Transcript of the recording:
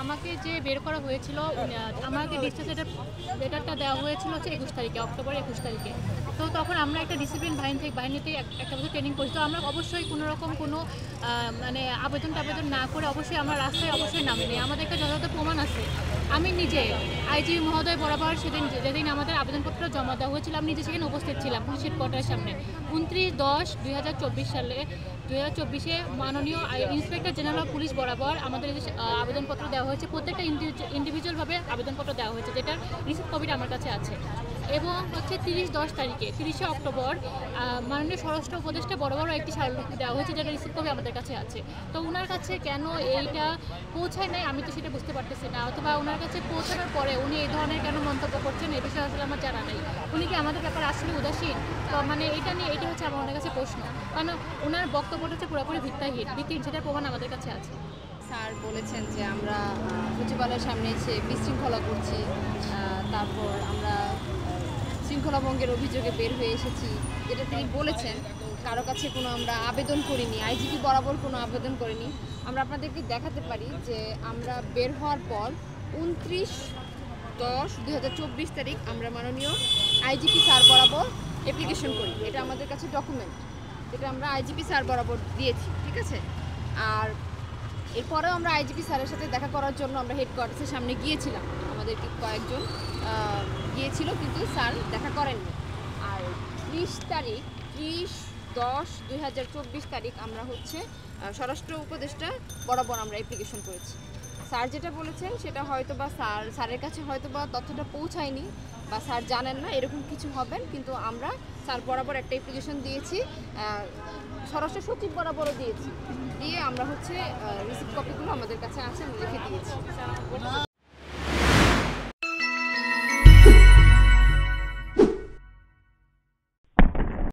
আমাকে যে বের করা হয়েছিল, আমাকে ডিসচার্জ লেটারটা দেওয়া হয়েছিল হচ্ছে 21 তারিখে, অক্টোবর 21 তারিখে। তো তখন আমরা একটা ডিসিপ্লিন বাহিনীতে একটা বছর ট্রেনিং করি। তো আমরা অবশ্যই কোনো রকম কোনো মানে আবেদন না করে অবশ্যই আমরা রাস্তায় অবশ্যই নামিনি। আমাদের একটা যথাযথ প্রমাণ আছে। আমি নিজে আইজিপি মহোদয় বরাবর যেদিন আমাদের আবেদনপত্র জমা দেওয়া হয়েছিল, আমি নিজে সেখানে উপস্থিত ছিলাম পুলিশ হেডকোয়ার্টারের সামনে। 29/10/2024 সালে 2024-এ মাননীয় ইন্সপেক্টর জেনারেল অফ পুলিশ বরাবর আমাদের আবেদনপত্র দেওয়া হয়েছে। প্রত্যেকটা ইন্ডিভিজুয়ালভাবে আবেদনপত্র দেওয়া হয়েছে, যেটার রিসিপ্ট কপিটা আমার কাছে আছে। এবং হচ্ছে 30/10 তারিখে 30শে অক্টোবর মাননীয় স্বরাষ্ট্র উপদেষ্টা বরাবর একটি স্মারকলিপি দেওয়া হয়েছে, যেটা রিসিপ্ট কপি আমাদের কাছে আছে। তো ওনার কাছে কেন এইটা পৌঁছায় নাই আমি তো সেটা বুঝতে পারতেছি না, অথবা ওনার কাছে পৌঁছানোর পরে উনি এই ধরনের কেন মন্তব্য করছেন এ বিষয়ে আসলে আমার জানা নেই। উনি কি আমাদের ব্যাপারে আসলে উদাসীন? তো মানে এটা হচ্ছে আমার ওনার কাছে প্রশ্ন, কারণ ওনার বক্তব্যটা হচ্ছে পুরোপুরি ভিত্তিহীন, সেটার প্রমাণ আমাদের কাছে আছে। স্যার বলেছেন যে আমরা সচিবালয়ের সামনে এসে বিশৃঙ্খলা করছি, তারপর আমরা শৃঙ্খলা ভঙ্গের অভিযোগে বের হয়ে এসেছি, যেটা তিনি বলেছেন। কারো কাছে কোনো আমরা আবেদন করিনি, আইজিপি বরাবর কোনো আবেদন করিনি। আমরা আপনাদেরকে দেখাতে পারি যে আমরা বের হওয়ার পর 29/10/2024 তারিখ আমরা মাননীয় আইজিপি স্যার বরাবর অ্যাপ্লিকেশন করি। এটা আমাদের কাছে ডকুমেন্ট, যেটা আমরা আইজিপি স্যার বরাবর দিয়েছি, ঠিক আছে। আর এরপরেও আমরা আইজিপি স্যারের সাথে দেখা করার জন্য আমরা হেডকোয়ার্টার্সের সামনে গিয়েছিলাম, আমাদের কয়েকজন গিয়েছিল, কিন্তু স্যার দেখা করেননি। আর 30/10/2024 তারিখ আমরা হচ্ছে স্বরাষ্ট্র উপদেষ্টা বরাবর আমরা অ্যাপ্লিকেশন করেছি। স্যার যেটা বলেছেন সেটা হয়তো বা স্যারের কাছে হয়তো বা তথ্যটা পৌঁছায়নি, বা স্যার জানেন না এরকম কিছু হবেন, কিন্তু আমরা স্যার বরাবর একটা অ্যাপ্লিকেশন দিয়েছি, স্বরাষ্ট্র সচিব বরাবরও দিয়ে আমরা হচ্ছে রিসিপ্ট কপিগুলো আমাদের কাছে আছে, আমরা লিখে দিয়েছি।